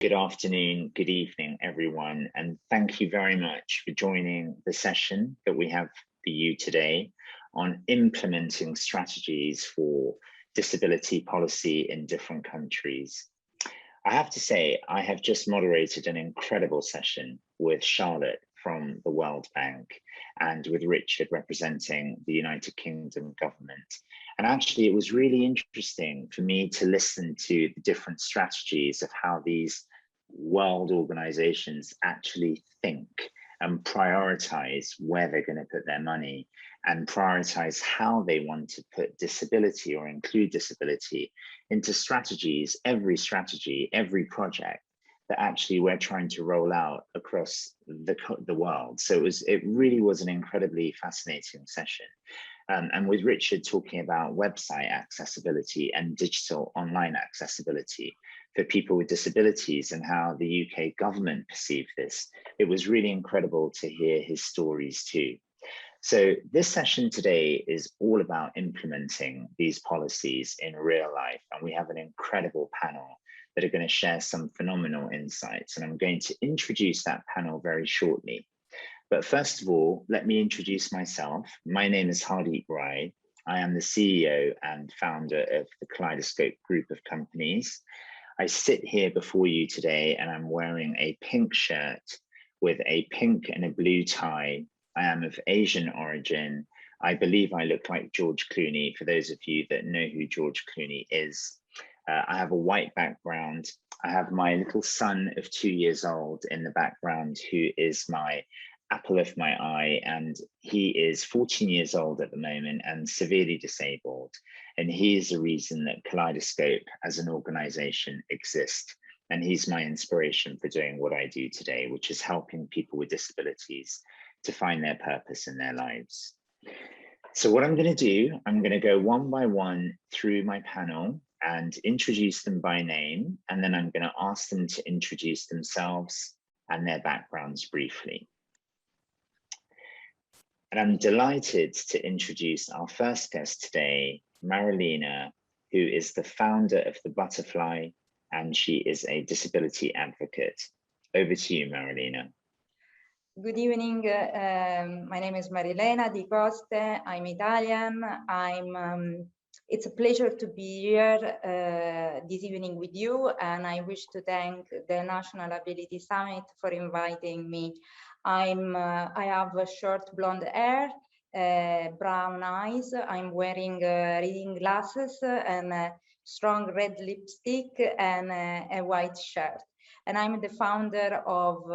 Good afternoon, good evening, everyone, and thank you very much for joining the session that we have for you today on implementing strategies for disability policy in different countries. I have to say, I have just moderated an incredible session with Charlotte from the World Bank and with Richard representing the United Kingdom government. And actually, it was really interesting for me to listen to the different strategies of how these world organizations actually think and prioritize where they're going to put their money and prioritize how they want to put disability or include disability into strategies, every project that actually we're trying to roll out across the world. So it really was an incredibly fascinating session. And with Richard talking about website accessibility and digital online accessibility for people with disabilities and how the UK government perceived this, it was really incredible to hear his stories too. So this session today is all about implementing these policies in real life. And we have an incredible panel that are going to share some phenomenal insights. And I'm going to introduce that panel very shortly. But first of all, let me introduce myself. My name is Hardeep. I am the CEO and founder of the Kaleidoscope group of companies. I sit here before you today and I'm wearing a pink shirt with a pink and a blue tie. I am of Asian origin. I believe I look like George Clooney, for those of you that know who George Clooney is. I have a white background. I have my little son of 2 years old in the background, who is my apple of my eye, and he is 14 years old at the moment and severely disabled. And he is the reason that Kaleidoscope as an organization exists. And he's my inspiration for doing what I do today, which is helping people with disabilities to find their purpose in their lives. So what I'm going to do, I'm going to go one by one through my panel and introduce them by name. And then I'm going to ask them to introduce themselves and their backgrounds briefly. And I'm delighted to introduce our first guest today, Marilena, who is the founder of The Butterfly, and she is a disability advocate. Over to you, Marilena. Good evening. My name is Marilena di Coste. I'm Italian. It's a pleasure to be here this evening with you, and I wish to thank the National Ability Summit for inviting me. I have a short blonde hair, brown eyes. I'm wearing reading glasses and a strong red lipstick and a white shirt. And I'm the founder of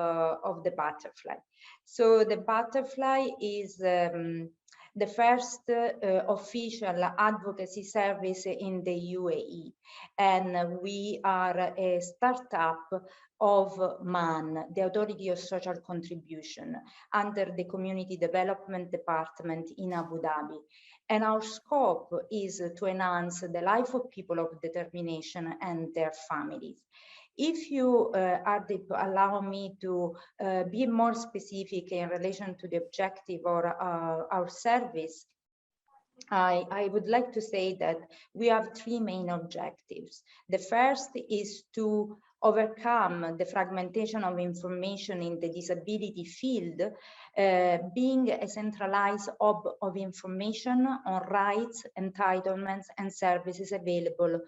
The Butterfly. So The Butterfly is the first official advocacy service in the UAE. And we are a startup of MAN, the Authority of Social Contribution, under the Community Development Department in Abu Dhabi. And our scope is to enhance the life of people of determination and their families. If you, Hardeep, allow me to be more specific in relation to the objective or our service, I would like to say that we have three main objectives. The first is to overcome the fragmentation of information in the disability field, being a centralized hub of information on rights, entitlements, and services available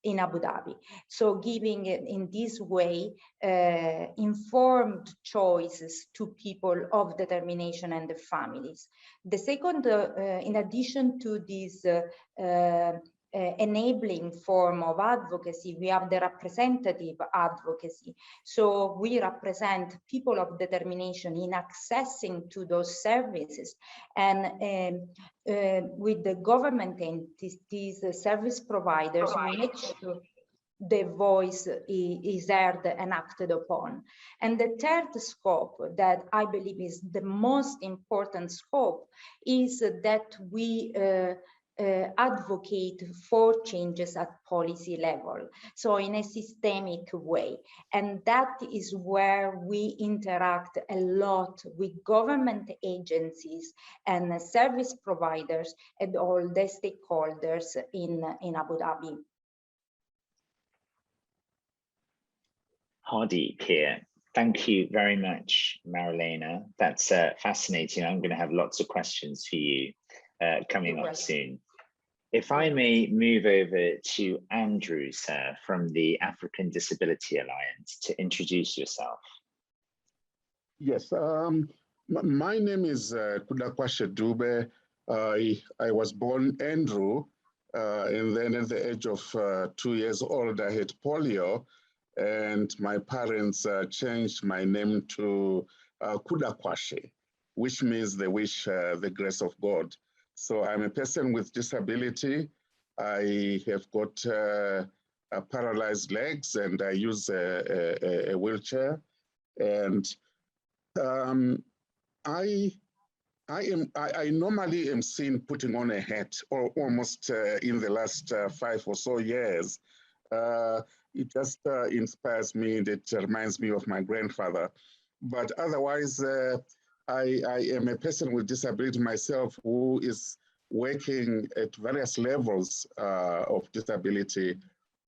in Abu Dhabi. So giving in this way informed choices to people of determination and the families. The second, in addition to this enabling form of advocacy, we have the representative advocacy. So we represent people of determination in accessing to those services, and with the government entities, the service providers, we make sure the voice is heard and acted upon. And the third scope that I believe is the most important scope is that we advocate for changes at policy level, so in a systemic way. And that is where we interact a lot with government agencies and service providers and all the stakeholders in Abu Dhabi. Hardeep here. Thank you very much, Marilena. That's fascinating. I'm going to have lots of questions for you coming up soon. If I may move over to Andrew, sir, from the African Disability Alliance to introduce yourself. Yes, my name is Kudakwashe Dube. I was born Andrew, and then at the age of 2 years old, I had polio, and my parents changed my name to Kudakwashe, which means they wish the grace of God. So I'm a person with disability. I have got paralyzed legs, and I use a wheelchair. And I normally am seen putting on a hat, or almost in the last 5 or so years. It just inspires me. It reminds me of my grandfather. But otherwise, I am a person with disability myself who is working at various levels of disability.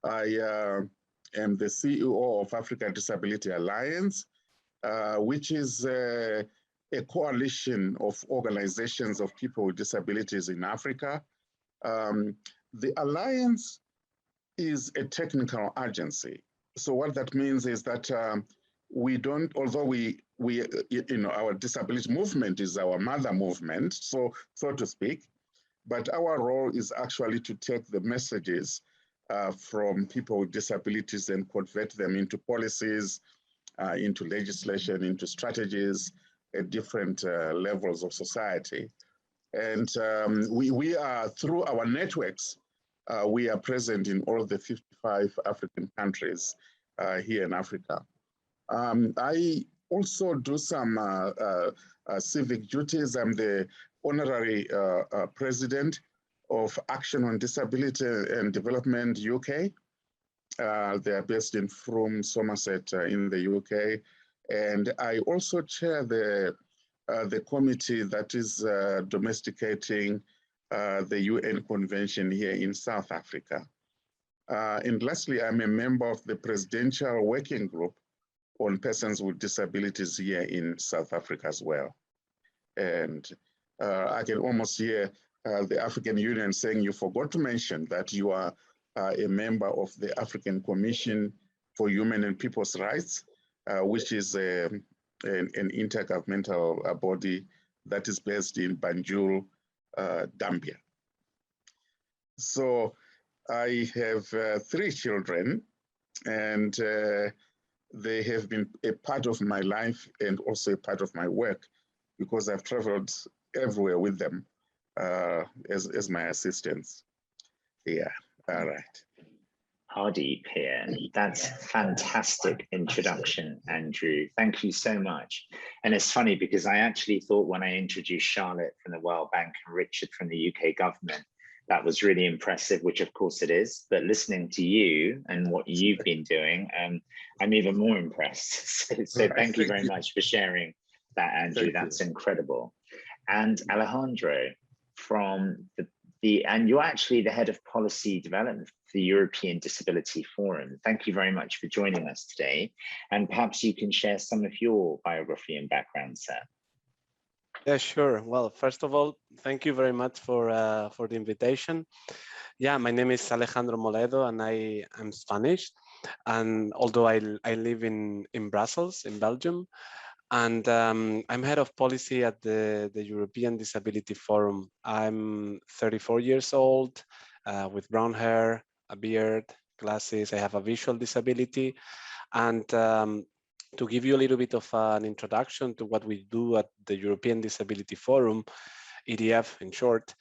I am the CEO of African Disability Alliance, which is a coalition of organizations of people with disabilities in Africa. The Alliance is a technical agency. So what that means is that we don't, although our disability movement is our mother movement, so to speak, but our role is actually to take the messages from people with disabilities and convert them into policies, into legislation, into strategies at different levels of society. And we are, through our networks, we are present in all the 55 African countries here in Africa. I also do some civic duties. I'm the honorary president of Action on Disability and Development UK. They are based in Frome, Somerset in the UK. And I also chair the committee that is domesticating the UN Convention here in South Africa. And lastly, I'm a member of the Presidential Working Group on Persons with Disabilities here in South Africa as well. And I can almost hear the African Union saying, you forgot to mention that you are a member of the African Commission for Human and People's Rights, which is an intergovernmental body that is based in Banjul, Gambia. So I have 3 children, and they have been a part of my life and also a part of my work, because I've traveled everywhere with them as my assistants. Yeah, all right. Hardeep here. That's fantastic introduction, Andrew. Thank you so much. And it's funny because I actually thought when I introduced Charlotte from the World Bank and Richard from the UK government, that was really impressive, which of course it is. But listening to you and what you've been doing, I'm even more impressed. So thank you very much for sharing that, Andrew. That's incredible. And Alejandro from and you're actually the head of policy development for the European Disability Forum. Thank you very much for joining us today. And perhaps you can share some of your biography and background, sir. Yeah, sure. Well, first of all, thank you very much for the invitation. Yeah, my name is Alejandro Moledo, and I'm Spanish. And although I live in Brussels, in Belgium, and I'm head of policy at the European Disability Forum. I'm 34 years old, with brown hair, a beard, glasses. I have a visual disability. And to give you a little bit of an introduction to what we do at the European Disability Forum, EDF in short,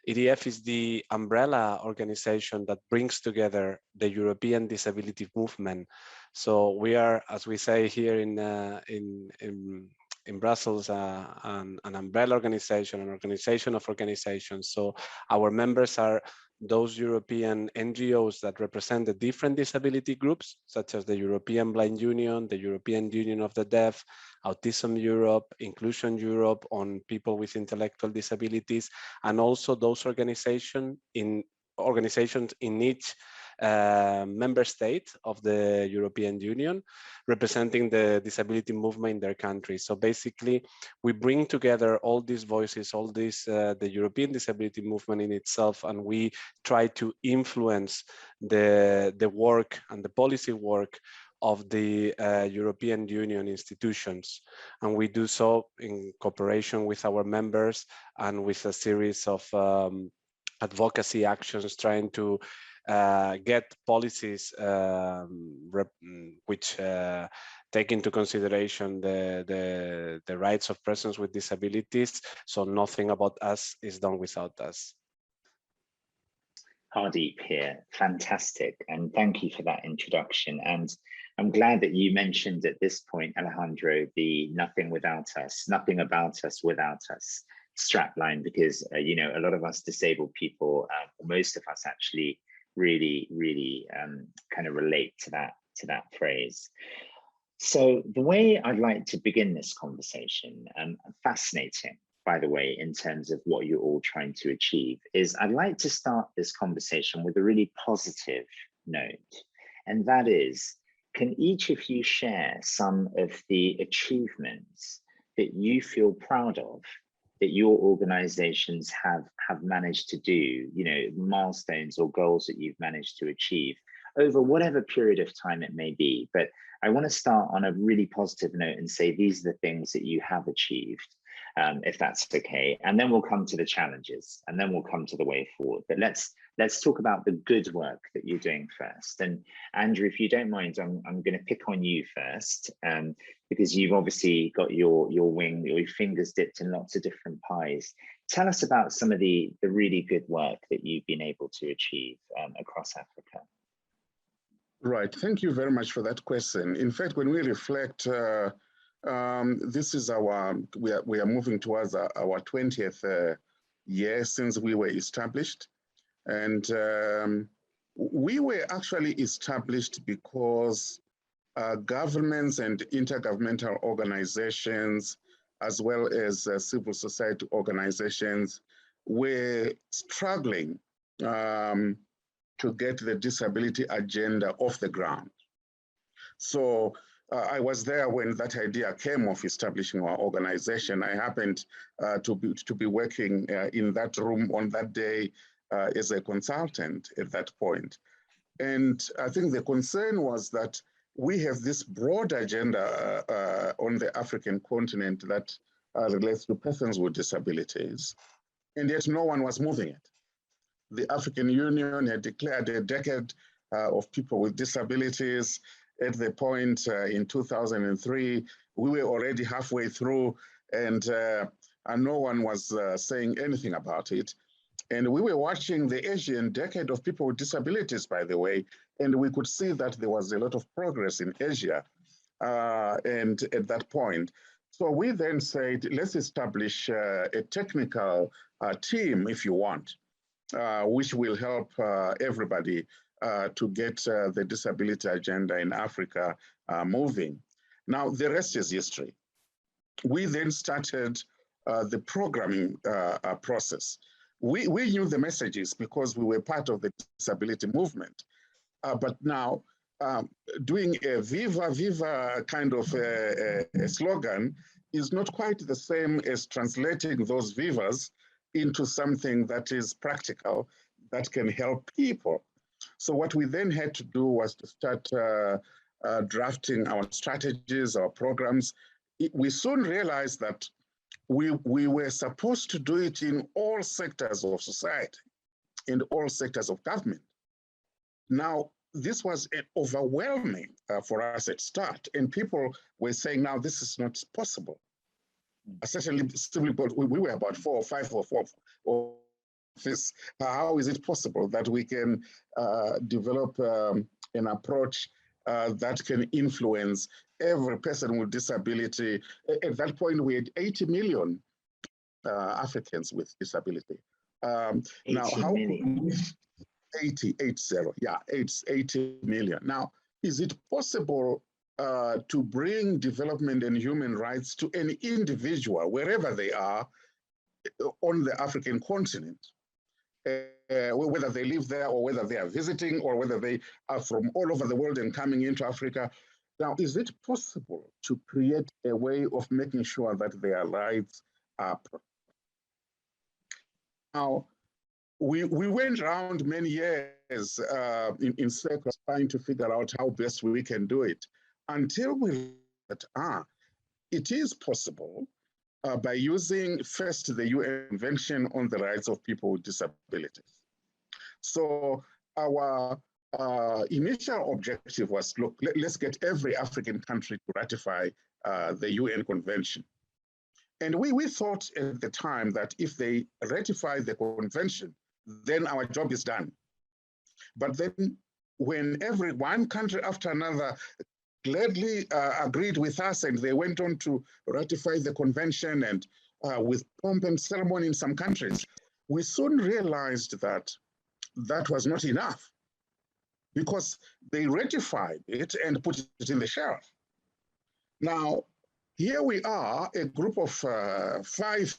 EDF is the umbrella organization that brings together the European disability movement. So we are, as we say here in Brussels, an umbrella organization, an organization of organizations. So our members are those European NGOs that represent the different disability groups, such as the European Blind Union, the European Union of the Deaf, Autism Europe, Inclusion Europe on people with intellectual disabilities, and also those organizations in each member state of the European Union, representing the disability movement in their country. So basically, we bring together all these voices, all this, the European disability movement in itself, and we try to influence the work and the policy work of the European Union institutions. And we do so in cooperation with our members and with a series of advocacy actions trying to get policies which take into consideration the rights of persons with disabilities. So nothing about us is done without us. Hardeep here, fantastic, and thank you for that introduction. And I'm glad that you mentioned at this point, Alejandro, the nothing without us, nothing about us without us strapline, because you know, a lot of us disabled people, or most of us actually, really kind of relate to that phrase. So the way I'd like to begin this conversation, fascinating, by the way, in terms of what you're all trying to achieve, is I'd like to start this conversation with a really positive note. And that is, can each of you share some of the achievements that you feel proud of, that your organizations have managed to do, you know, milestones or goals that you've managed to achieve over whatever period of time it may be? But I want to start on a really positive note and say, these are the things that you have achieved. If that's okay, and then we'll come to the challenges, and then we'll come to the way forward. But let's talk about the good work that you're doing first. And Andrew, if you don't mind, I'm going to pick on you first, because you've obviously got your fingers dipped in lots of different pies. Tell us about some of the really good work that you've been able to achieve across Africa. Right. Thank you very much for that question. In fact, when we reflect. This is we are moving towards our 20th year since we were established. And we were actually established because governments and intergovernmental organizations, as well as civil society organizations, were struggling to get the disability agenda off the ground. So I was there when that idea came of establishing our organization. I happened to be working in that room on that day as a consultant at that point. And I think the concern was that we have this broad agenda on the African continent that relates to persons with disabilities, and yet no one was moving it. The African Union had declared a decade of people with disabilities. At the point in 2003, we were already halfway through, and no one was saying anything about it. And we were watching the Asian decade of people with disabilities, by the way, and we could see that there was a lot of progress in Asia and at that point. So we then said, let's establish a technical team, if you want, which will help everybody to get the disability agenda in Africa moving. Now, the rest is history. We then started the programming process. We knew the messages because we were part of the disability movement. But now, doing a Viva Viva kind of a slogan is not quite the same as translating those Vivas into something that is practical, that can help people. So what we then had to do was to start drafting our strategies, our programs. We soon realized that we were supposed to do it in all sectors of society, in all sectors of government. Now, this was overwhelming for us at start, and people were saying, now this is not possible. Certainly, we were about 4 or 5 or this. How is it possible that we can develop an approach that can influence every person with disability? At that point, we had 80 million Africans with disability. Now, how could we 80 million. Now, is it possible to bring development and human rights to any individual, wherever they are, on the African continent? whether they live there or whether they are visiting or whether they are from all over the world and coming into Africa. Now, is it possible to create a way of making sure that their rights are protected? Now, we went around many years in circles trying to figure out how best we can do it until we that it is possible by using first the UN Convention on the Rights of People with Disabilities. So our initial objective was, look, let's get every African country to ratify the UN Convention. And we thought at the time that if they ratify the convention, then our job is done. But then when one country after another gladly agreed with us and they went on to ratify the convention and with pomp and ceremony in some countries, we soon realized that that was not enough because they ratified it and put it in the shelf. Now, here we are, a group of 5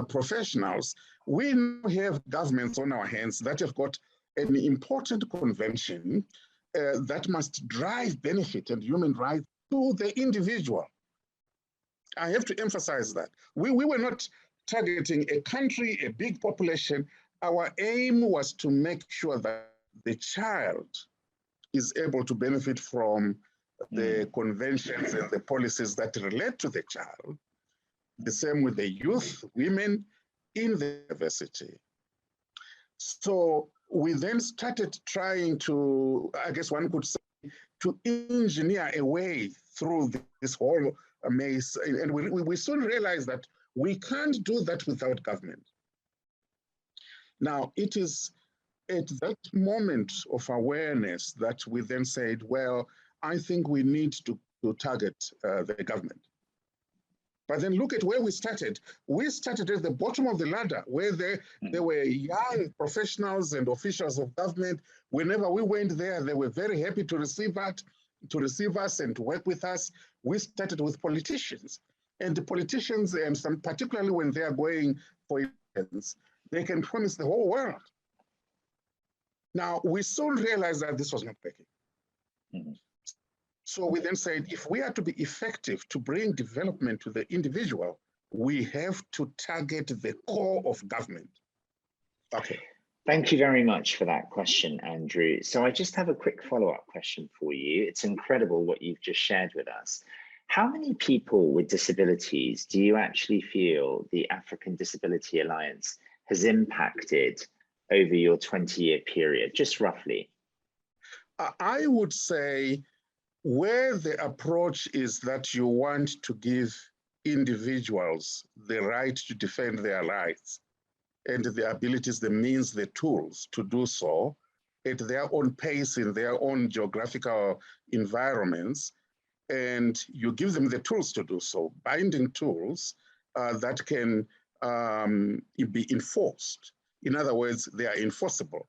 professionals. We now have governments on our hands that have got an important convention that must drive benefit and human rights to the individual. I have to emphasize that. We were not targeting a country, a big population. Our aim was to make sure that the child is able to benefit from the conventions and the policies that relate to the child. The same with the youth, women in the university. So we then started trying to, I guess one could say, to engineer a way through this whole maze. And we soon realized that we can't do that without government. Now, it is at that moment of awareness that we then said, well, I think we need to target the government. But then look at where we started. We started at the bottom of the ladder, where there were young professionals and officials of government. Whenever we went there, they were very happy to receive us and to work with us. We started with politicians. And the politicians, and some, particularly when they are going for elections, they can promise the whole world. Now, we soon realized that this was not working. So we then said, if we are to be effective to bring development to the individual, we have to target the core of government. Okay. Thank you very much for that question, Andrew. So I just have a quick follow-up question for you. It's incredible what you've just shared with us. How many people with disabilities do you actually feel the African Disability Alliance has impacted over your 20-year period, just roughly? I would say where the approach is that you want to give individuals the right to defend their rights and the abilities, the means, the tools to do so at their own pace in their own geographical environments, and you give them the tools to do so, binding tools that can be enforced. In other words, they are enforceable.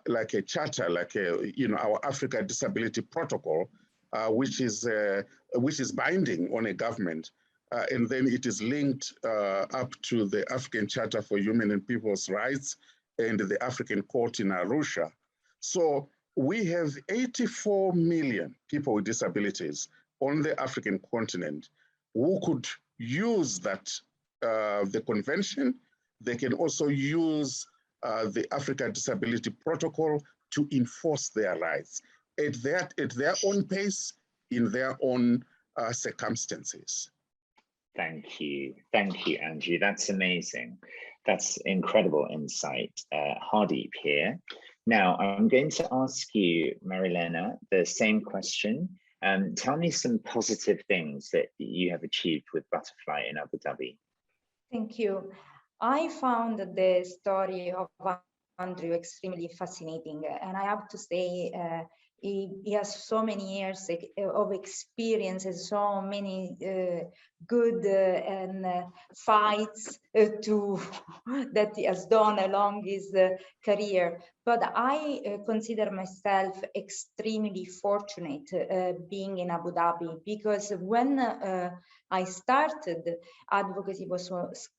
Like a charter, like our Africa Disability Protocol, which is binding on a government, and then it is linked up to the African Charter for Human and People's Rights and the African Court in Arusha. So we have 84 million people with disabilities on the African continent who could use that, the convention. They can also use the Africa Disability Protocol to enforce their rights at their own pace, in their own circumstances. Thank you, Andrew. That's amazing. That's incredible insight. Hardeep here. Now, I'm going to ask you, Marilena, the same question. Tell me some positive things that you have achieved with Butterfly in Abu Dhabi. Thank you. I found the story of Andrew extremely fascinating, and I have to say he has so many years of experience and so many good and fights that he has done along his career. But I consider myself extremely fortunate being in Abu Dhabi, because when I started, advocacy was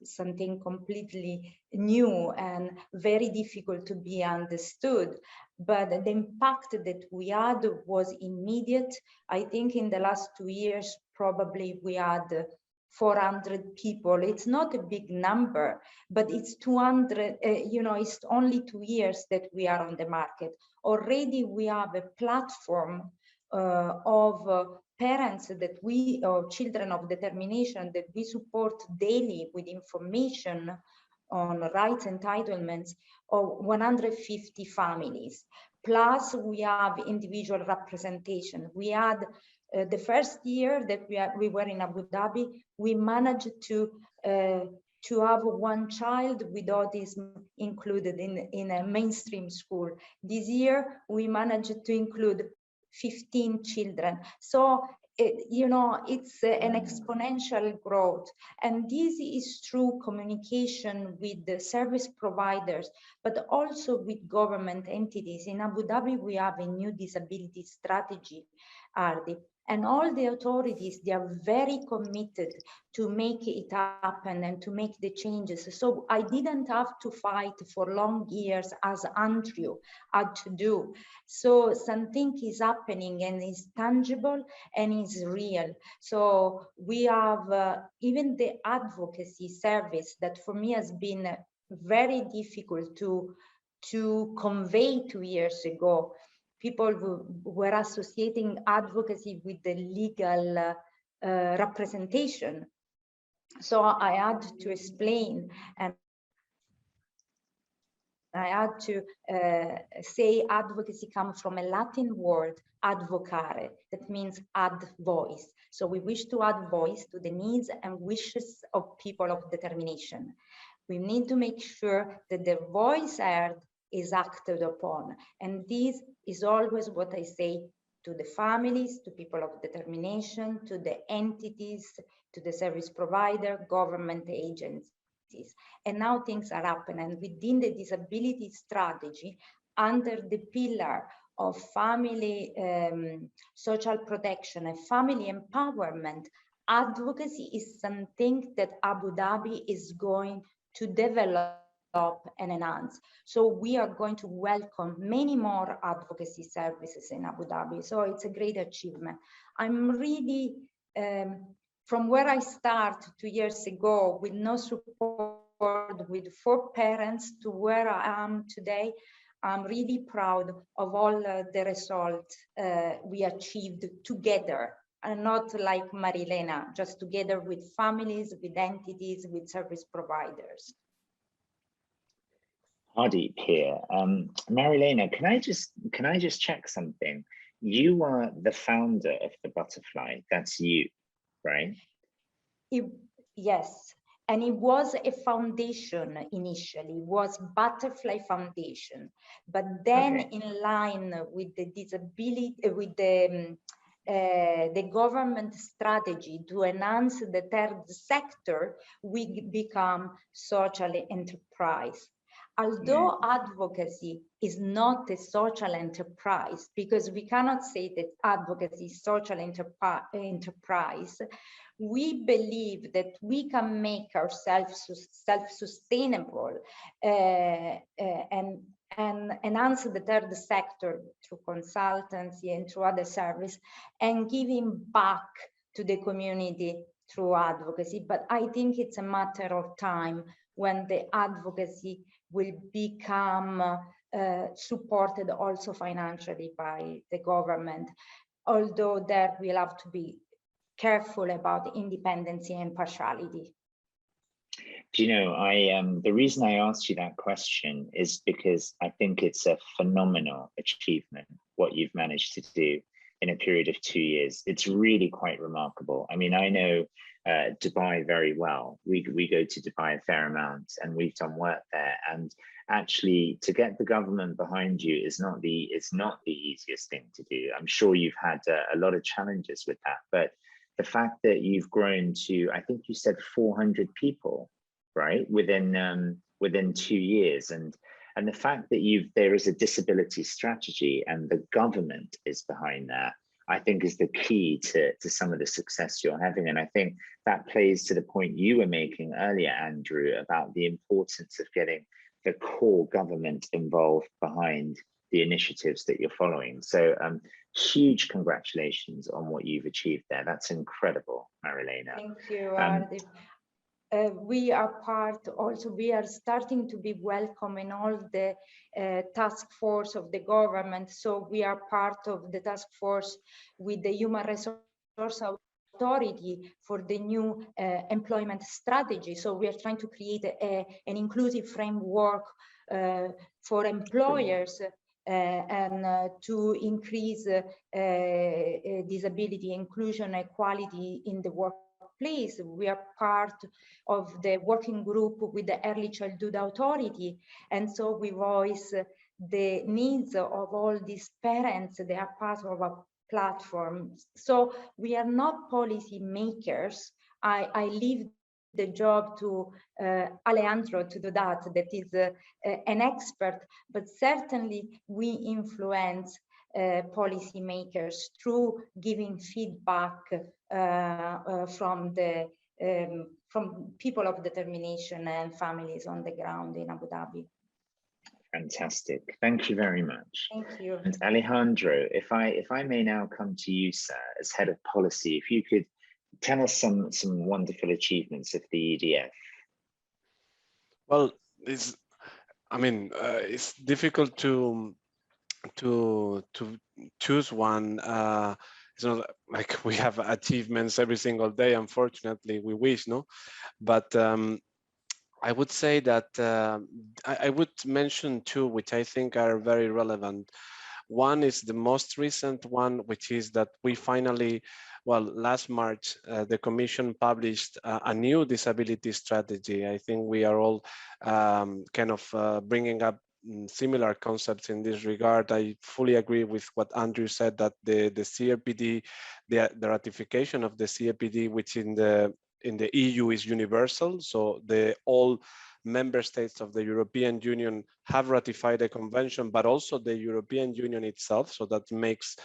something completely new and very difficult to be understood. But the impact that we had was immediate. I think in the last 2 years, probably we had 400 people. It's not a big number, but it's 200, it's only 2 years that we are on the market. Already we have a platform of parents that or children of determination that we support daily with information on rights entitlements of 150 families. Plus we have individual representation. We had the first year that we were in Abu Dhabi, we managed to have one child with autism included in a mainstream school. This year, we managed to include 15 children. So, it's an exponential growth. And this is through communication with the service providers, but also with government entities. In Abu Dhabi, we have a new disability strategy, Hardeep. And all the authorities, they are very committed to make it happen and to make the changes. So I didn't have to fight for long years as Andrew had to do. So something is happening and is tangible and is real. So we have even the advocacy service that for me has been very difficult to convey 2 years ago. People were associating advocacy with the legal representation. So I had to explain, and I had to say advocacy comes from a Latin word, advocare, that means add voice. So we wish to add voice to the needs and wishes of people of determination. We need to make sure that the voice heard is acted upon. And this is always what I say to the families, to people of determination, to the entities, to the service provider, government agencies. And now things are happening. And within the disability strategy, under the pillar of family social protection and family empowerment, advocacy is something that Abu Dhabi is going to develop and enhance. So we are going to welcome many more advocacy services in Abu Dhabi. So it's a great achievement. I'm really, from where I started 2 years ago with no support, with 4 parents, to where I am today, I'm really proud of all the results we achieved together, and not like Marilena, just together with families, with entities, with service providers. Hardeep here. Marilena, can I just check something? You are the founder of the Butterfly. That's you, right? Yes, and it was a foundation initially. It was Butterfly Foundation, but then in line with the disability, with the government strategy to enhance the third sector, we become social enterprise. Although advocacy is not a social enterprise, because we cannot say that advocacy is social enterprise, we believe that we can make ourselves self-sustainable and enhance the third sector through consultancy and through other service, and giving back to the community through advocacy. But I think it's a matter of time when the advocacy will become supported also financially by the government, although there we'll have to be careful about independency and partiality. Do you know, the reason I asked you that question is because I think it's a phenomenal achievement, what you've managed to do in a period of 2 years. It's really quite remarkable. I mean, I know Dubai very well. We go to Dubai a fair amount, and we've done work there. And actually, to get the government behind you is not the easiest thing to do. I'm sure you've had a lot of challenges with that, but the fact that you've grown to, I think you said 400 people, right, within 2 years, and And the fact that there is a disability strategy and the government is behind that, I think is the key to some of the success you're having. And I think that plays to the point you were making earlier, Andrew, about the importance of getting the core government involved behind the initiatives that you're following. So huge congratulations on what you've achieved there. That's incredible, Marilena. Thank you, Hardeep. We are part also, we are starting to be welcome in all the task force of the government. So we are part of the task force with the Human Resource Authority for the new employment strategy. So we are trying to create an inclusive framework for employers and to increase disability inclusion, equality in the workplace. We are part of the working group with the Early Childhood Authority, and so we voice the needs of all these parents. They are part of a platform. So we are not policy makers. I leave the job to Alejandro to do that. That is an expert, but certainly we influence policymakers through giving feedback from people of determination and families on the ground in Abu Dhabi. Fantastic. Thank you very much. Thank you. And Alejandro, if I may now come to you, sir, as head of policy, if you could tell us some wonderful achievements of the EDF. Well, it's difficult to choose one. It's not like we have achievements every single day. Unfortunately, we wish, no, but I would say that I would mention two, which I think are very relevant. One is the most recent one, which is that we finally, well, last March, the Commission published a new disability strategy. I think we are all kind of bringing up similar concepts in this regard. I fully agree with what Andrew said, that the CRPD, the ratification of the CRPD, which in the EU is universal. So all member states of the European Union have ratified the convention, but also the European Union itself. So that makes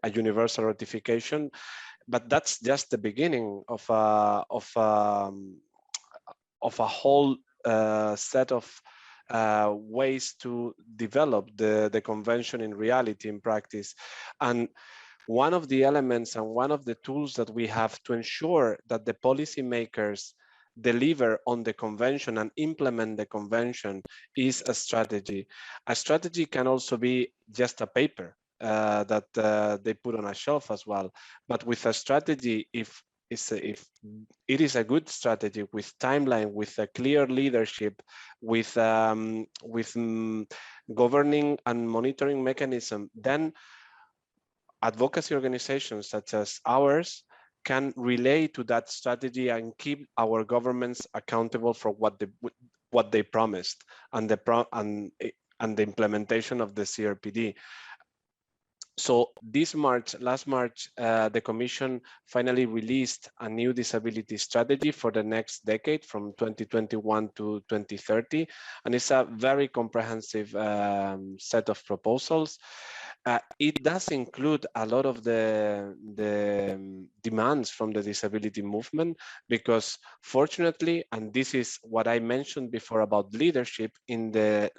a universal ratification. But that's just the beginning of a whole set of ways to develop the convention in reality, in practice. And one of the elements and one of the tools that we have to ensure that the policymakers deliver on the convention and implement the convention is a strategy. A strategy can also be just a paper that they put on a shelf as well. But with a strategy, if it is a good strategy with timeline, with a clear leadership, with governing and monitoring mechanism, then advocacy organizations such as ours can relay to that strategy and keep our governments accountable for what they promised and the implementation of the CRPD. So last March, the Commission finally released a new disability strategy for the next decade from 2021 to 2030. And it's a very comprehensive set of proposals. It does include a lot of the demands from the disability movement, because fortunately, and this is what I mentioned before about leadership, in the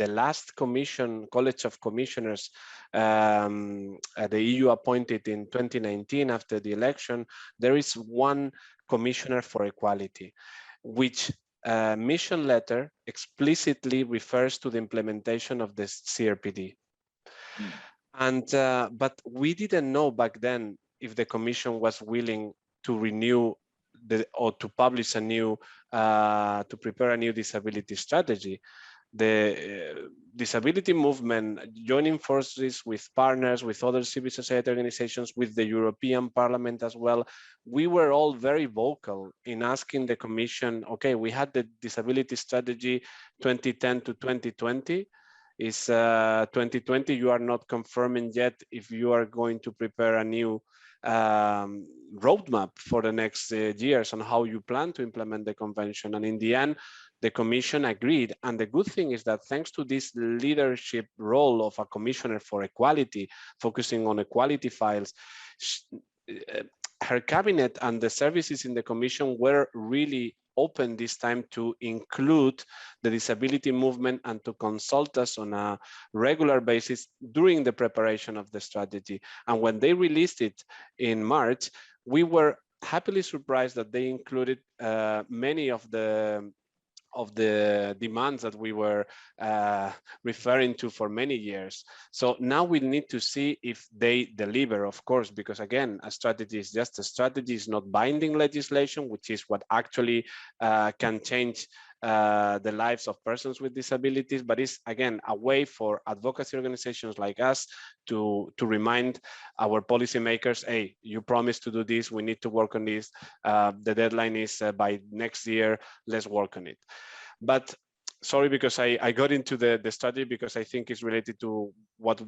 last College of Commissioners the EU appointed in 2019 after the election, there is one Commissioner for Equality, which mission letter explicitly refers to the implementation of the CRPD. And but we didn't know back then if the Commission was willing to renew or to publish a new, to prepare a new disability strategy. The disability movement, joining forces with partners, with other civil society organizations, with the European Parliament as well, we were all very vocal in asking the Commission, okay, we had the disability strategy 2010 to 2020. Is 2020, you are not confirming yet if you are going to prepare a new roadmap for the next years on how you plan to implement the convention. And in the end, the Commission agreed. And the good thing is that thanks to this leadership role of a commissioner for equality, focusing on equality files, her cabinet and the services in the Commission were really open this time to include the disability movement and to consult us on a regular basis during the preparation of the strategy. And when they released it in March, we were happily surprised that they included many of the demands that we were referring to for many years. So now we need to see if they deliver, of course, because again, a strategy is just a strategy, is not binding legislation, which is what actually can change the lives of persons with disabilities, but it's again a way for advocacy organizations like us to remind our policymakers, hey, you promised to do this, we need to work on this, the deadline is by next year, let's work on it. But sorry, because I got into the study because I think it's related to what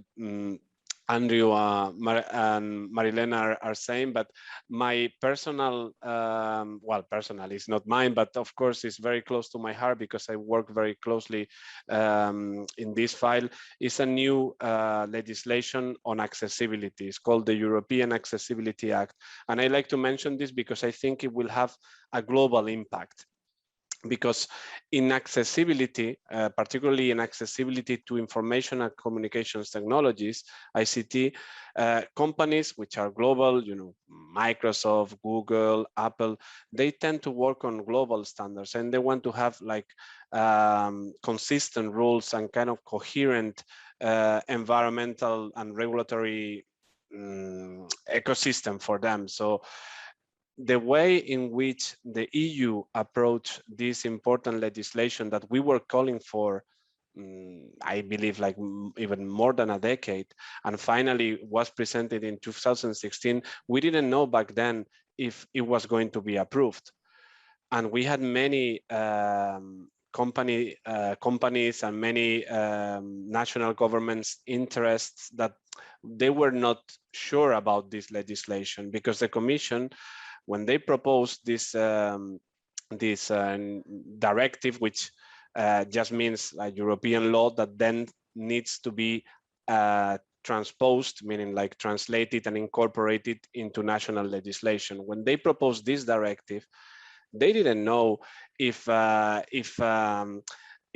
Andrew and Marilena are saying, but my personal, well, personal is not mine, but of course it's very close to my heart because I work very closely in this file, is a new legislation on accessibility. It's called the European Accessibility Act. And I like to mention this because I think it will have a global impact. Because in accessibility, particularly in accessibility to information and communications technologies, ICT, companies which are global, you know, Microsoft, Google, Apple, they tend to work on global standards and they want to have like consistent rules and kind of coherent environmental and regulatory ecosystem for them. So the way in which the EU approached this important legislation that we were calling for, I believe, like even more than a decade, and finally was presented in 2016, we didn't know back then if it was going to be approved. And we had many companies and many national governments' interests that they were not sure about this legislation, because the Commission, when they proposed this directive, which just means a European law that then needs to be transposed, meaning like translated and incorporated into national legislation. When they proposed this directive, they didn't know if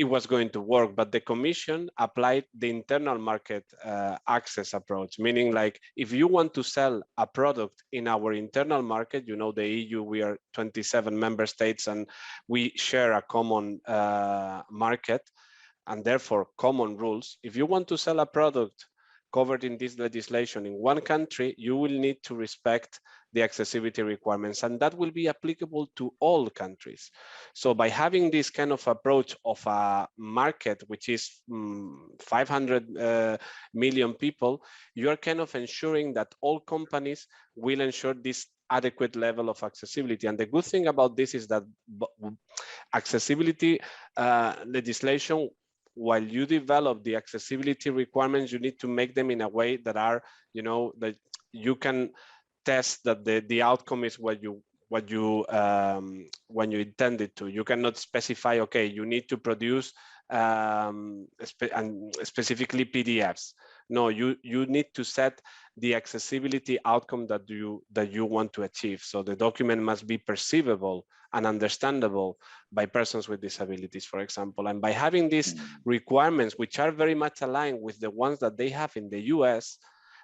it was going to work, but the Commission applied the internal market access approach, meaning like if you want to sell a product in our internal market, you know, the EU, we are 27 member states and we share a common market and therefore common rules. If you want to sell a product covered in this legislation in one country, you will need to respect the accessibility requirements, and that will be applicable to all countries. So by having this kind of approach of a market, which is 500 million people, you are kind of ensuring that all companies will ensure this adequate level of accessibility. And the good thing about this is that accessibility legislation, while you develop the accessibility requirements, you need to make them in a way that are, you know, that you can test that the outcome is what you when you intended to. You cannot specify, okay, you need to produce and specifically PDFs. No, you need to set the accessibility outcome that you want to achieve. So the document must be perceivable and understandable by persons with disabilities, for example. And by having these requirements, which are very much aligned with the ones that they have in the US,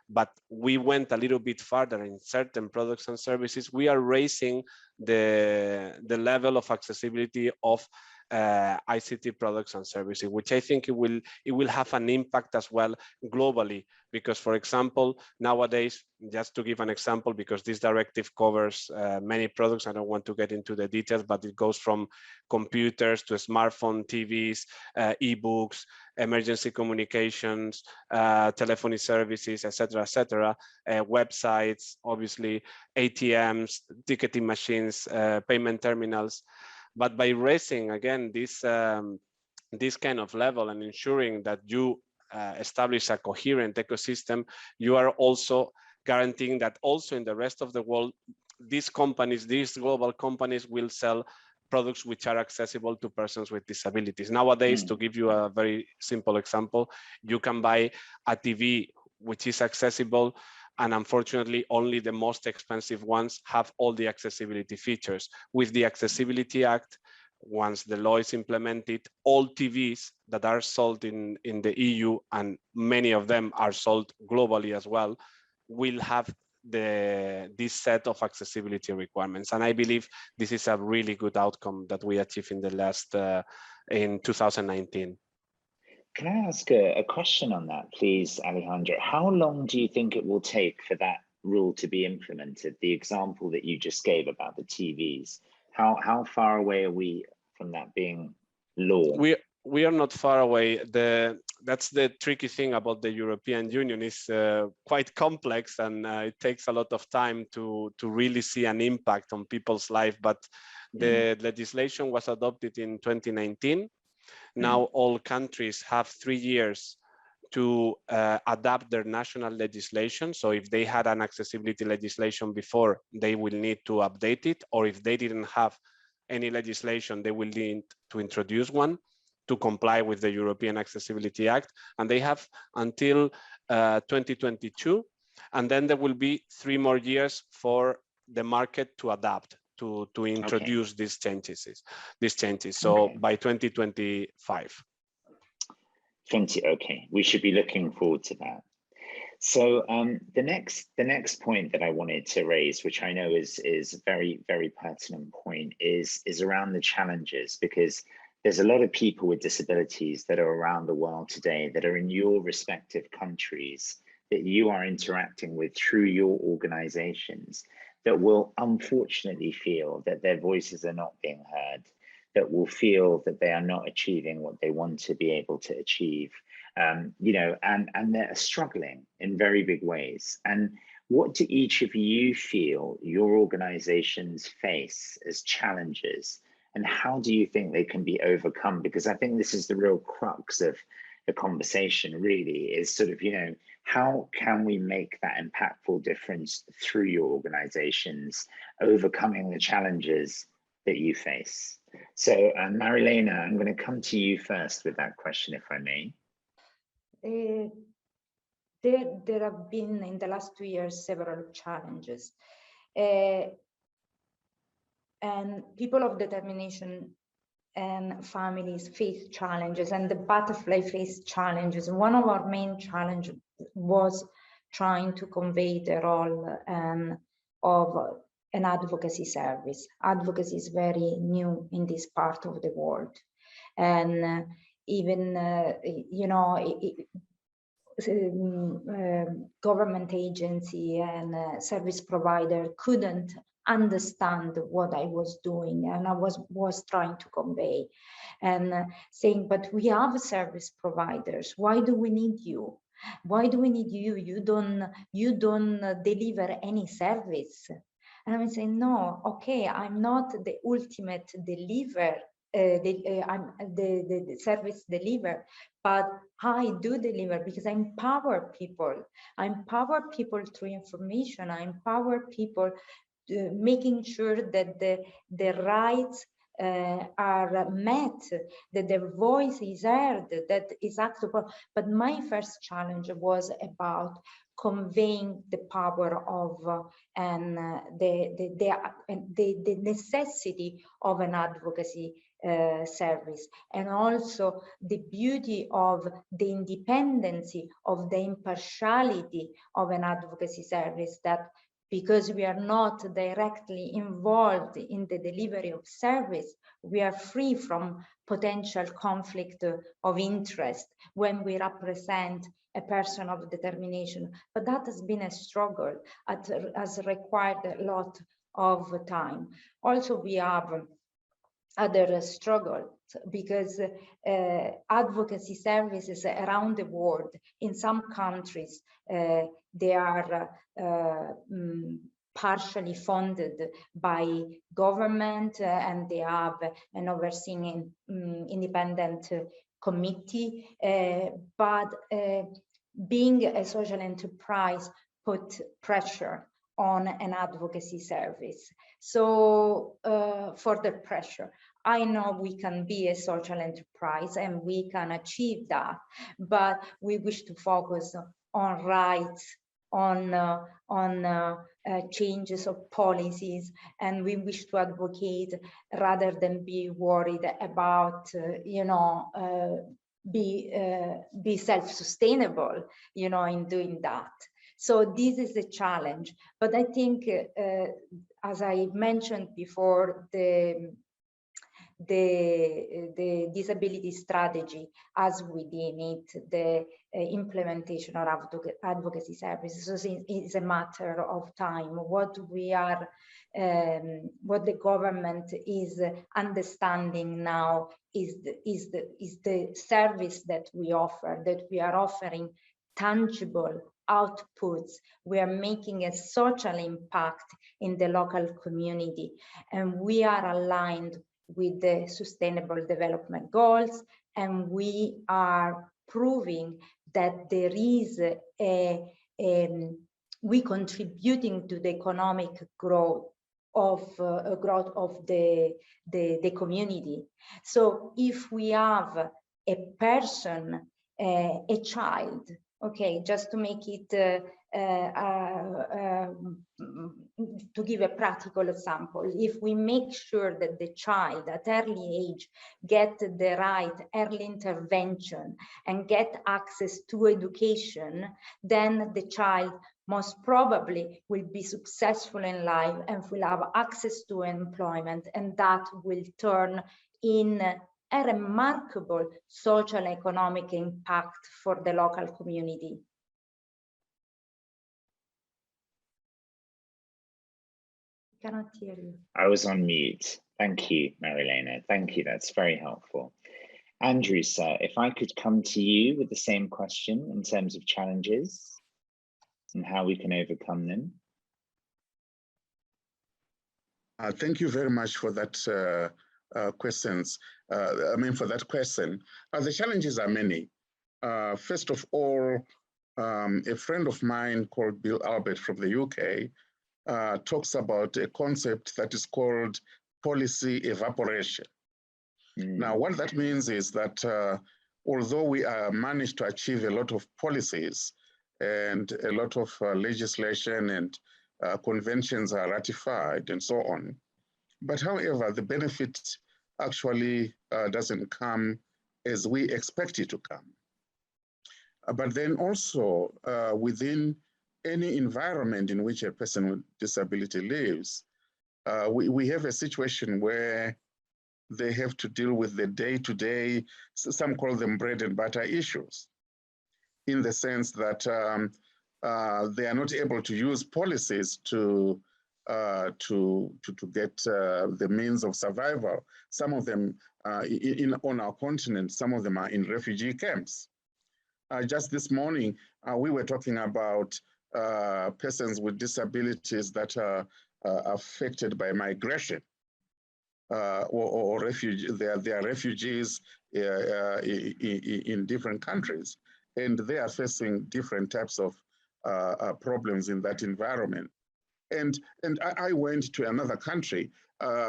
but we went a little bit further in certain products and services, we are raising the level of accessibility of ICT products and services, which I think it will have an impact as well globally. Because, for example, nowadays, just to give an example, because this directive covers many products, I don't want to get into the details, but it goes from computers to smartphone, TVs, ebooks, emergency communications, telephony services, etc., websites, obviously, ATMs, ticketing machines, payment terminals. But by raising, again, this kind of level and ensuring that you establish a coherent ecosystem, you are also guaranteeing that also in the rest of the world, these companies, these global companies will sell products which are accessible to persons with disabilities. Nowadays, to give you a very simple example, you can buy a TV which is accessible, and unfortunately only the most expensive ones have all the accessibility features. With the Accessibility Act, once the law is implemented, all TVs that are sold in the EU, and many of them are sold globally as well, will have this set of accessibility requirements. And I believe this is a really good outcome that we achieved in the last, in 2019. Can I ask a question on that, please, Alejandro? How long do you think it will take for that rule to be implemented? The example that you just gave about the TVs, how far away are we from that being law? We are not far away. That's the tricky thing about the European Union. Is quite complex, and it takes a lot of time to really see an impact on people's life. But the legislation was adopted in 2019. Now all countries have 3 years to adapt their national legislation. So if they had an accessibility legislation before, they will need to update it, or if they didn't have any legislation, they will need to introduce one to comply with the European Accessibility Act. And they have until 2022. And then there will be 3 more years for the market to adapt, to introduce these changes. So by 2025. Okay, we should be looking forward to that. So the next point that I wanted to raise, which I know is a very, very pertinent point, is around the challenges, because there's a lot of people with disabilities that are around the world today that are in your respective countries that you are interacting with through your organizations that will unfortunately feel that their voices are not being heard, that will feel that they are not achieving what they want to be able to achieve, you know, and they're struggling in very big ways. And what do each of you feel your organizations face as challenges, and how do you think they can be overcome? Because I think this is the real crux of the conversation, really, is sort of, you know, how can we make that impactful difference through your organizations, overcoming the challenges that you face? So Marilena, I'm going to come to you first with that question, if I may. There have been in the last 2 years several challenges, and people of determination and families face challenges, and the butterfly face challenges. One of our main challenges was trying to convey the role of an advocacy service. Advocacy is very new in this part of the world, and even you know, government agency and service provider couldn't understand what I was doing, and I was trying to convey, and saying, but we have service providers, why do we need you? Why do we need you? You don't deliver any service. And I'm saying, no, okay, I'm not the ultimate deliver, I'm the service deliver, but I do deliver because I empower people. I empower people through information. I empower people making sure that the rights are met, that their voice is heard, that is acceptable. But my first challenge was about conveying the power of and the necessity of an advocacy service, and also the beauty of the independency, of the impartiality of an advocacy service, that because we are not directly involved in the delivery of service, we are free from potential conflict of interest when we represent a person of determination. But that has been a struggle, has required a lot of time. Also, we have other struggles because advocacy services around the world, in some countries, they are partially funded by government, and they have an overseeing independent committee, but being a social enterprise put pressure on an advocacy service. So further pressure. I know we can be a social enterprise and we can achieve that, but we wish to focus on rights, on changes of policies, and we wish to advocate rather than be worried about, be self-sustainable, in doing that. So this is a challenge, but I think, as I mentioned before, the disability strategy as within it, the implementation of advocacy services. So it's a matter of time. What we are, what the government is understanding now is the service that we offer, that we are offering tangible outputs. We are making a social impact in the local community, and we are aligned with the Sustainable Development Goals, and we are proving that there is we contributing to the economic growth of the community. So if we have a person, a child, okay, just to make it to give a practical example, if we make sure that the child at early age get the right early intervention and get access to education, then the child most probably will be successful in life and will have access to employment, and that will turn in a remarkable social economic impact for the local community. I cannot hear you. I was on mute. Thank you, Marilena. Thank you. That's very helpful. Andrew, sir, if I could come to you with the same question in terms of challenges and how we can overcome them. Thank you very much for that questions. For that question. The challenges are many. First of all, a friend of mine called Bill Albert from the UK talks about a concept that is called policy evaporation. Now, what that means is that although we managed to achieve a lot of policies and a lot of legislation and conventions are ratified and so on, but however, the benefit actually doesn't come as we expect it to come. But then also within any environment in which a person with disability lives, we have a situation where they have to deal with the day-to-day, some call them bread and butter issues, in the sense that they are not able to use policies to get the means of survival. Some of them on our continent, some of them are in refugee camps. Just this morning, we were talking about persons with disabilities that are affected by migration or refugee. They are refugees in different countries, and they are facing different types of problems in that environment. And I went to another country,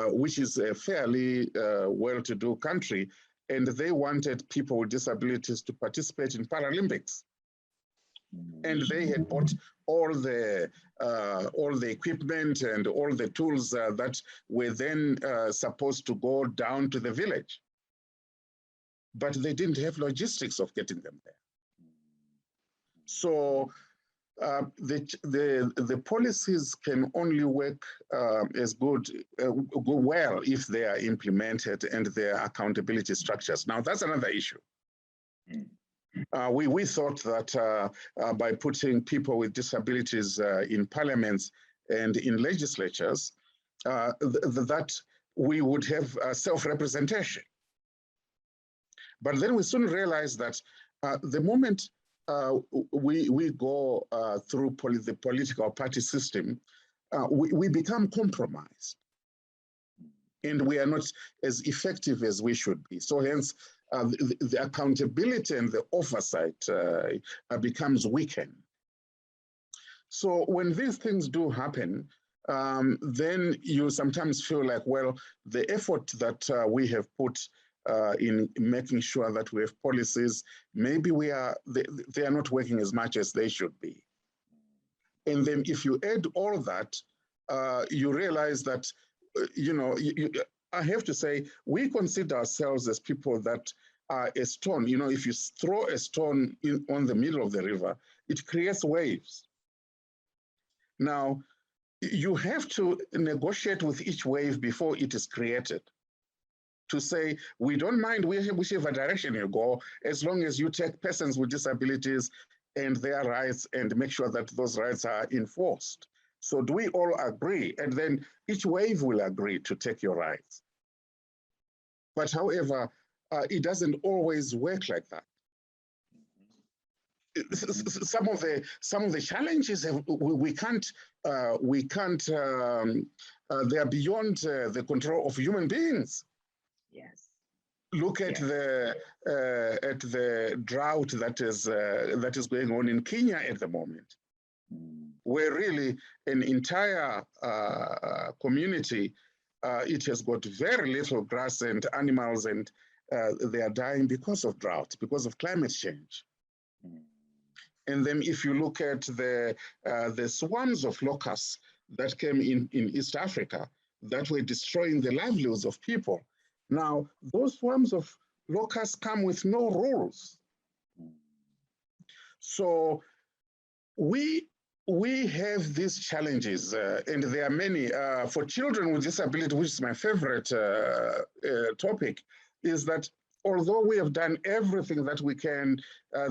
which is a fairly well-to-do country, and they wanted people with disabilities to participate in Paralympics. And they had bought all the equipment and all the tools that were then supposed to go down to the village. But they didn't have logistics of getting them there. So the policies can only work as go well if they are implemented and there are accountability structures. Now, that's another issue. We thought that by putting people with disabilities in parliaments and in legislatures, that we would have self-representation. But then we soon realized that the moment we go through the political party system, we become compromised. And we are not as effective as we should be. So hence, the accountability and the oversight becomes weakened. So when these things do happen, then you sometimes feel like, well, the effort that we have put in making sure that we have policies, maybe they are not working as much as they should be. And then if you add all that, you realize that, I have to say, we consider ourselves as people that are a stone. If you throw a stone on the middle of the river, it creates waves. Now, you have to negotiate with each wave before it is created. To say, we don't mind whichever direction you go, as long as you take persons with disabilities and their rights and make sure that those rights are enforced. So do we all agree? And then each wave will agree to take your rights. But however, it doesn't always work like that. Some of the challenges we can't they are beyond the control of human beings. Yes. Look at the drought that is going on in Kenya at the moment, where really an entire community it has got very little grass and animals, and they are dying because of drought, because of climate change. And then if you look at the swarms of locusts that came in East Africa that were destroying the livelihoods of people. Now, those swarms of locusts come with no rules. So we have these challenges, and there are many. For children with disability, which is my favorite topic, is that although we have done everything that we can,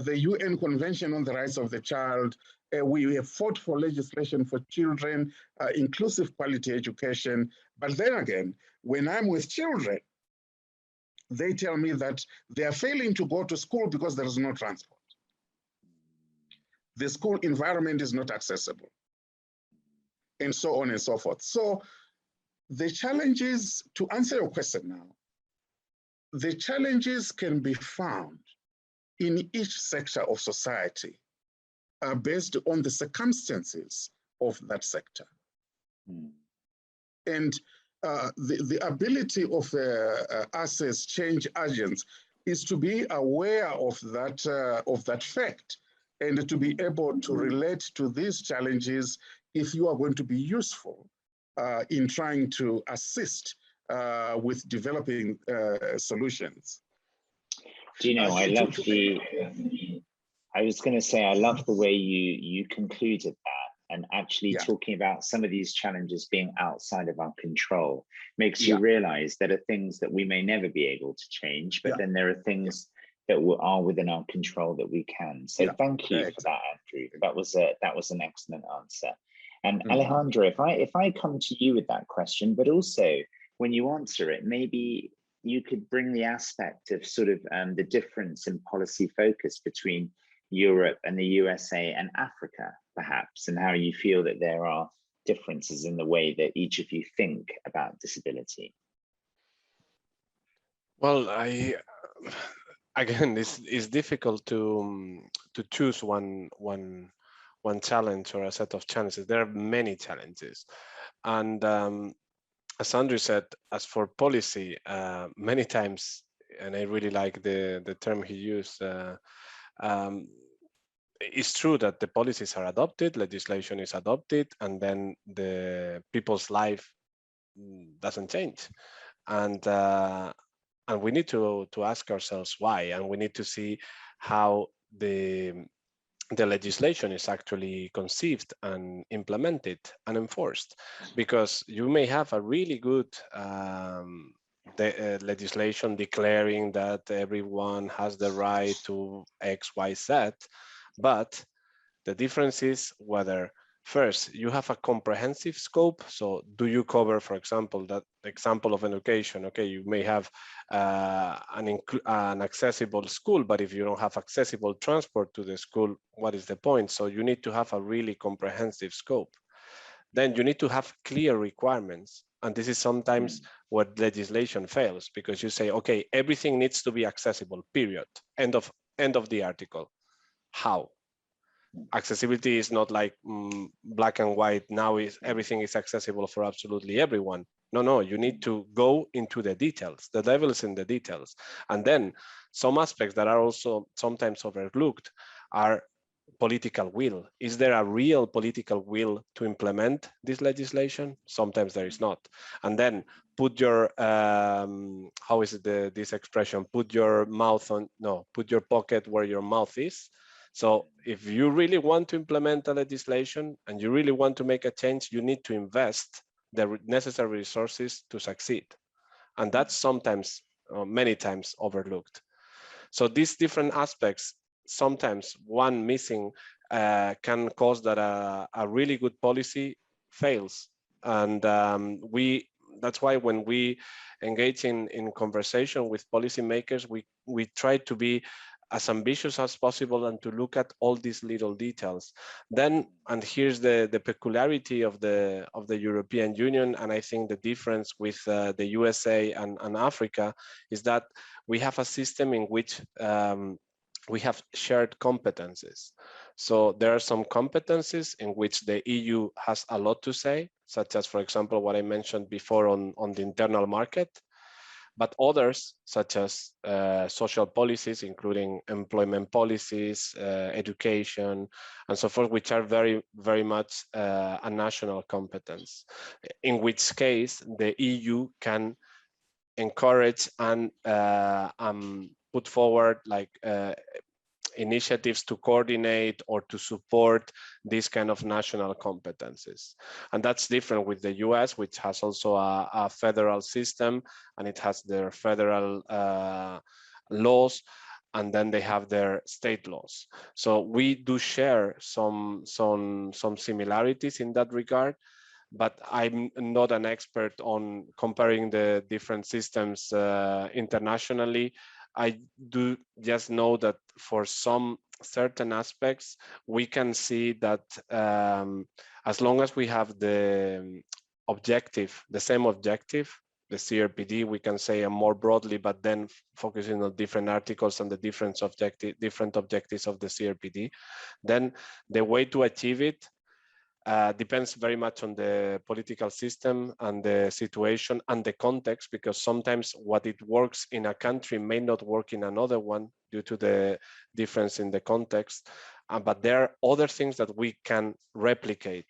the UN Convention on the Rights of the Child, we have fought for legislation for children, inclusive quality education. But then again, when I'm with children, they tell me that they are failing to go to school because there is no transport. The school environment is not accessible, and so on and so forth. So the challenges, to answer your question now, the challenges can be found in each sector of society based on the circumstances of that sector. And the ability of us as change agents is to be aware of that fact and to be able to relate to these challenges if you are going to be useful in trying to assist with developing solutions. Do you know, I love I was going to say, I love the way you concluded that, and actually talking about some of these challenges being outside of our control makes you realize there are things that we may never be able to change, but then there are things that are within our control that we can. So thank you for that, Andrew. That was an excellent answer. And Alejandro, if I come to you with that question, but also when you answer it, maybe you could bring the aspect of sort of the difference in policy focus between Europe and the USA and Africa, perhaps, and how you feel that there are differences in the way that each of you think about disability. Well, again, it's difficult to choose one challenge or a set of challenges. There are many challenges, and as Andrew said, as for policy, many times, and I really like the term he used. It's true that the policies are adopted, legislation is adopted, and then the people's life doesn't change, and we need to ask ourselves why, and we need to see how the legislation is actually conceived and implemented and enforced, because you may have a really good legislation declaring that everyone has the right to X, Y, Z, but the difference is whether first you have a comprehensive scope. So do you cover, for example, that example of education? Okay, you may have an accessible school, but if you don't have accessible transport to the school, what is the point? So you need to have a really comprehensive scope. Then you need to have clear requirements. And this is sometimes where legislation fails, because you say, okay, everything needs to be accessible, period. End of the article. How? accessibility is not like black and white. Now everything is accessible for absolutely everyone. No, you need to go into the details. The devil is in the details. And then some aspects that are also sometimes overlooked are political will. Is there a real political will to implement this legislation? Sometimes there is not. And then put your, how is it this expression? Put your pocket where your mouth is. So if you really want to implement a legislation and you really want to make a change, you need to invest the necessary resources to succeed. And that's sometimes, many times overlooked. So these different aspects, sometimes one missing can cause that a really good policy fails. And that's why when we engage in conversation with policymakers, we try to be as ambitious as possible and to look at all these little details. Then, and here's the peculiarity of the European Union, and I think the difference with the USA and Africa is that we have a system in which we have shared competencies. So there are some competencies in which the EU has a lot to say, such as, for example, what I mentioned before on the internal market. But others, such as social policies, including employment policies, education, and so forth, which are very, very much a national competence, in which case the EU can encourage and put forward like initiatives to coordinate or to support these kind of national competencies. And that's different with the US, which has also a federal system, and it has their federal laws, and then they have their state laws. So we do share some similarities in that regard, but I'm not an expert on comparing the different systems internationally. I do just know that for some certain aspects, we can see that as long as we have the same objective, the CRPD, we can say more broadly, but then focusing on different articles and the different objectives of the CRPD, then the way to achieve it depends very much on the political system and the situation and the context, because sometimes what it works in a country may not work in another one due to the difference in the context. But there are other things that we can replicate.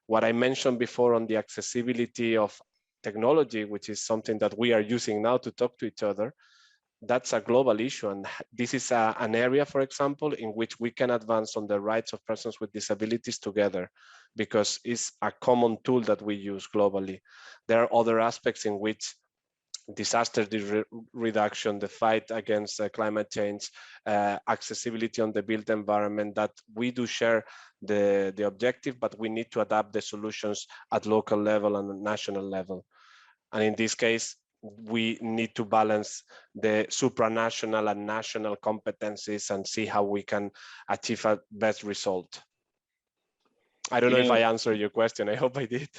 What I mentioned before on the accessibility of technology, which is something that we are using now to talk to each other, that's a global issue. And this is an area, for example, in which we can advance on the rights of persons with disabilities together, because it's a common tool that we use globally. There are other aspects in which disaster reduction, the fight against climate change, accessibility on the built environment, that we do share the objective, but we need to adapt the solutions at local level and national level. And in this case, we need to balance the supranational and national competencies and see how we can achieve a best result. I don't know if I answered your question. I hope I did.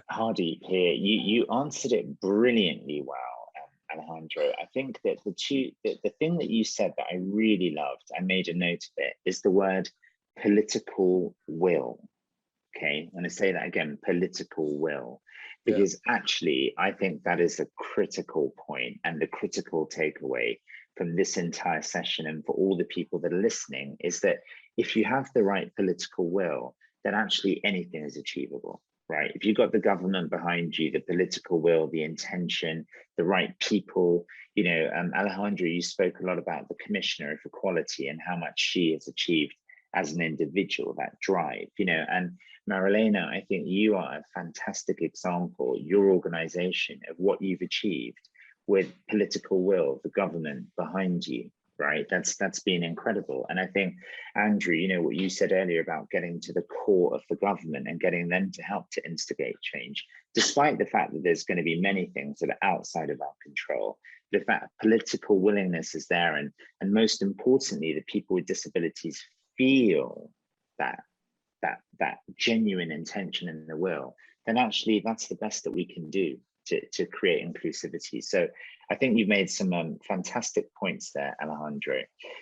Hardeep here, you answered it brilliantly well, Alejandro. I think that the thing that you said that I really loved, I made a note of it, is the word political will. Okay, I'm going to say that again, political will, because actually I think that is a critical point and the critical takeaway from this entire session, and for all the people that are listening, is that if you have the right political will, then actually anything is achievable, right? If you've got the government behind you, the political will, the intention, the right people, you know, Alejandro, you spoke a lot about the Commissioner of Equality and how much she has achieved as an individual, that drive, you know, and Marilena, I think you are a fantastic example, your organization, of what you've achieved with political will, the government behind you, right? That's been incredible. And I think, Andrew, you know, what you said earlier about getting to the core of the government and getting them to help to instigate change, despite the fact that there's going to be many things that are outside of our control, the fact political willingness is there, and most importantly, the people with disabilities feel that genuine intention in the will, then actually that's the best that we can do. to create inclusivity. So I think you've made some fantastic points there, Alejandro.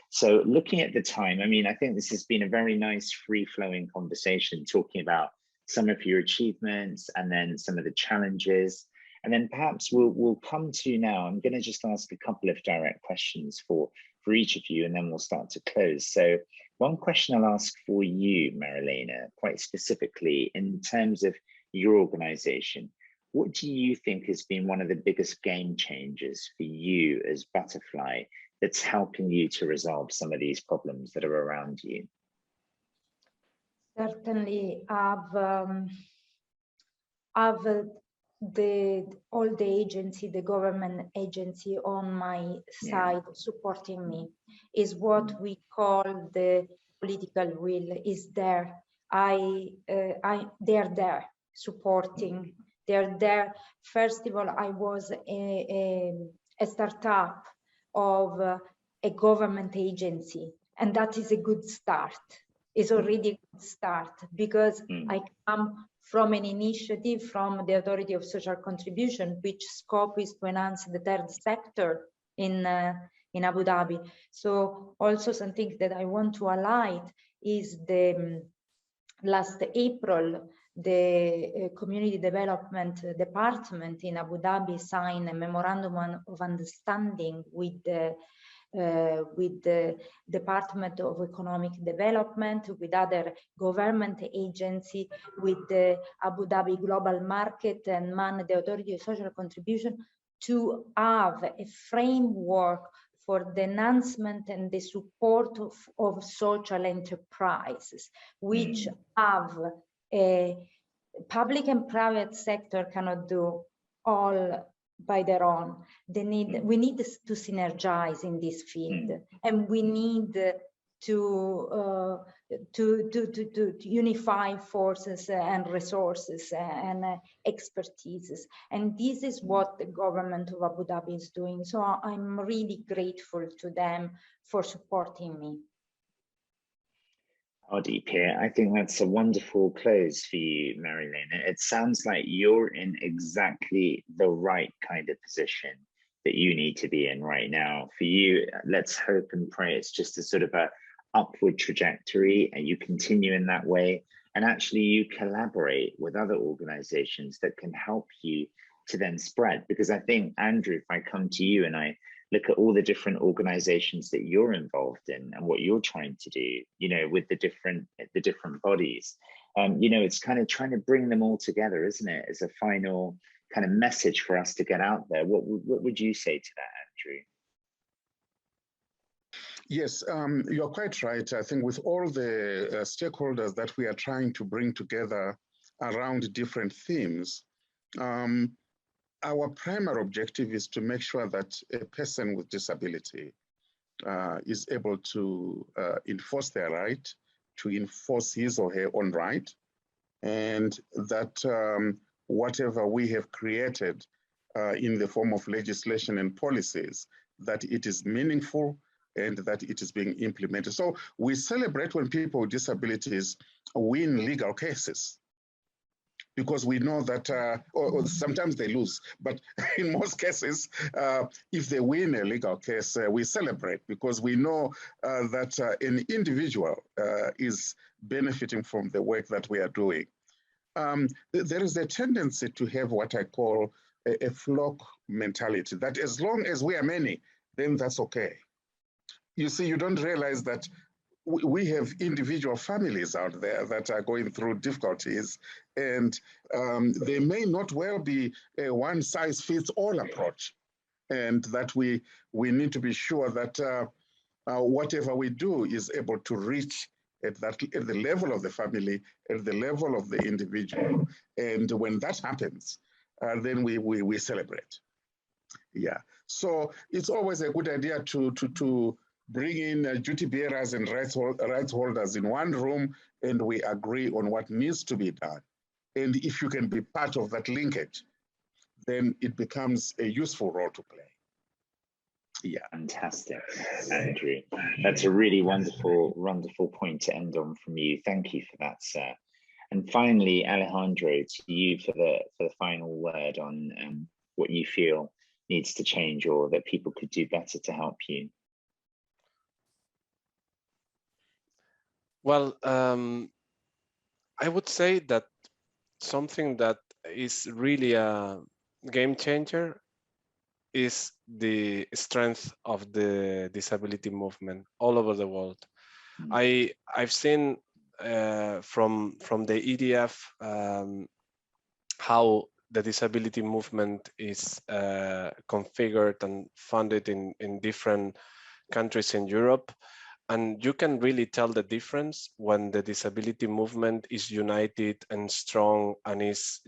So looking at the time, I mean, I think this has been a very nice free-flowing conversation, talking about some of your achievements and then some of the challenges. And then perhaps we'll come to now, I'm going to just ask a couple of direct questions for each of you, and then we'll start to close. So one question I'll ask for you, Marilena, quite specifically in terms of your organization, what do you think has been one of the biggest game changers for you as Butterfly that's helping you to resolve some of these problems that are around you? Certainly, I've all the agency, the government agency on my side supporting me is what we call the political will is there. They're there supporting. They're there. First of all, I was a startup of a government agency, and that is a good start. It's already a good start because I come from an initiative from the Authority of Social Contribution, which scope is to enhance the third sector in Abu Dhabi. So also something that I want to highlight is the last April, the Community Development Department in Abu Dhabi signed a memorandum of understanding with the Department of Economic Development, with other government agency, with the Abu Dhabi Global Market and the Authority of Social Contribution, to have a framework for the enhancement and the support of social enterprises, which have a public and private sector cannot do all by their own. We need to synergize in this field, and we need to unify forces and resources and expertises. And this is what the government of Abu Dhabi is doing. So I'm really grateful to them for supporting me. Hardeep here. I think that's a wonderful close for you, Marilena. It sounds like you're in exactly the right kind of position that you need to be in right now. For you, let's hope and pray it's just a sort of a upward trajectory and you continue in that way. And actually you collaborate with other organizations that can help you to then spread. Because I think, Andrew, if I come to you and I look at all the different organizations that you're involved in and what you're trying to do, you know, with the different bodies, you know, it's kind of trying to bring them all together, isn't it? As a final kind of message for us to get out there. What would you say to that, Andrew? Yes, you're quite right. I think with all the stakeholders that we are trying to bring together around different themes, our primary objective is to make sure that a person with disability is able to enforce their right, to enforce his or her own right, and that whatever we have created in the form of legislation and policies, that it is meaningful and that it is being implemented. So we celebrate when people with disabilities win legal cases, because we know that, or sometimes they lose, but in most cases, if they win a legal case, we celebrate, because we know that an individual is benefiting from the work that we are doing. There is a tendency to have what I call a flock mentality, that as long as we are many, then that's okay. You see, you don't realize that we have individual families out there that are going through difficulties, and they may not well be a one-size-fits-all approach, and that we need to be sure that whatever we do is able to reach at the level of the family, at the level of the individual. And when that happens, then we celebrate. Yeah, so it's always a good idea to bring in duty bearers and rights holders in one room, and we agree on what needs to be done. And if you can be part of that linkage, then it becomes a useful role to play. Yeah. Fantastic, Andrew. That's a really wonderful point to end on from you. Thank you for that, sir. And finally, Alejandro, to you for the final word on what you feel needs to change or that people could do better to help you? Well, I would say that something that is really a game changer is the strength of the disability movement all over the world. I've seen from the EDF how the disability movement is configured and funded in different countries in Europe. And you can really tell the difference when the disability movement is united and strong and is,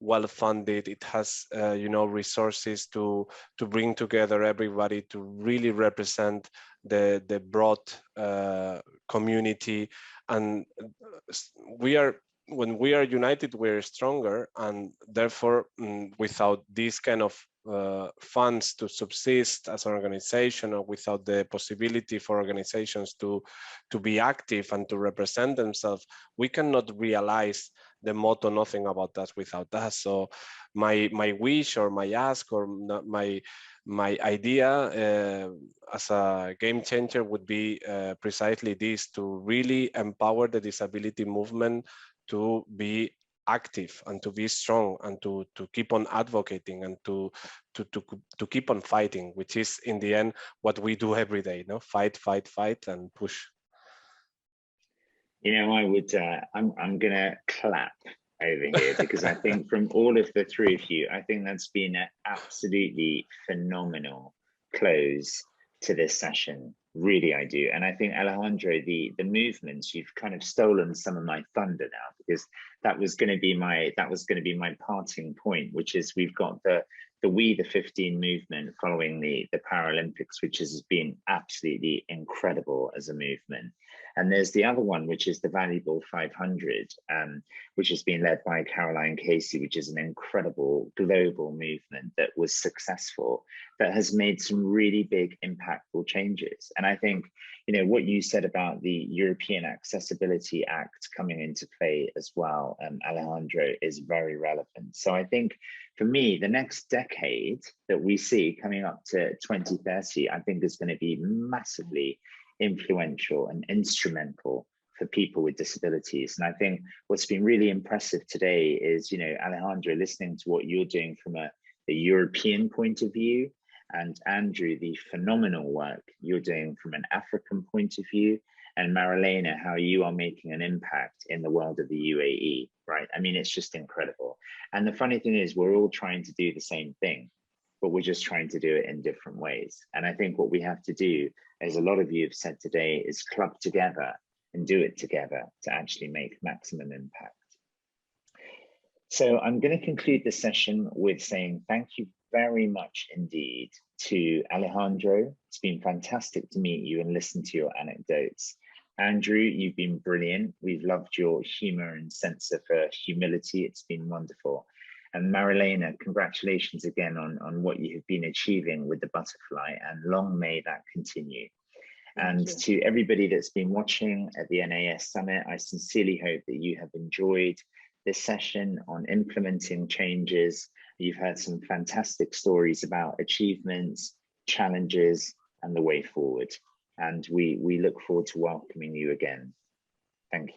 well funded. It has, resources to bring together everybody to really represent the broad community. And when we are united, we're stronger, and therefore, without these kind of funds to subsist as an organization, or without the possibility for organizations to be active and to represent themselves, we cannot realize the motto "Nothing about us without us." So my wish or my ask or my idea as a game changer would be precisely this: to really empower the disability movement to be active and to be strong and to keep on advocating and to keep on fighting, which is in the end what we do every day. Fight and push. I would I'm gonna clap over here because I think from all of the three of you, I think that's been an absolutely phenomenal close to this session. Really, I do. And I think, Alejandro, the movements, you've kind of stolen some of my thunder now, because that was going to be my parting point, which is we've got the We the 15 movement following the Paralympics, which has been absolutely incredible as a movement. And there's the other one, which is the Valuable 500, which has been led by Caroline Casey, which is an incredible global movement that was successful, that has made some really big impactful changes. And I think, what you said about the European Accessibility Act coming into play as well, Alejandro, is very relevant. So I think for me, the next decade that we see coming up to 2030, I think is going to be massively influential and instrumental for people with disabilities. And I think what's been really impressive today is, Alejandro, listening to what you're doing from the European point of view, and Andrew, the phenomenal work you're doing from an African point of view, and Marilena, how you are making an impact in the world of the UAE, right? I mean, it's just incredible. And the funny thing is, we're all trying to do the same thing, but we're just trying to do it in different ways. And I think what we have to do, as a lot of you have said today, is club together and do it together to actually make maximum impact. So I'm going to conclude the session with saying thank you very much indeed to Alejandro. It's been fantastic to meet you and listen to your anecdotes. Andrew, you've been brilliant. We've loved your humor and sense of humility. It's been wonderful. And Marilena, congratulations again on what you have been achieving with the butterfly, and long may that continue. And to everybody that's been watching at the NAS Summit, I sincerely hope that you have enjoyed this session on implementing changes. You've heard some fantastic stories about achievements, challenges, and the way forward. And we look forward to welcoming you again. Thank you.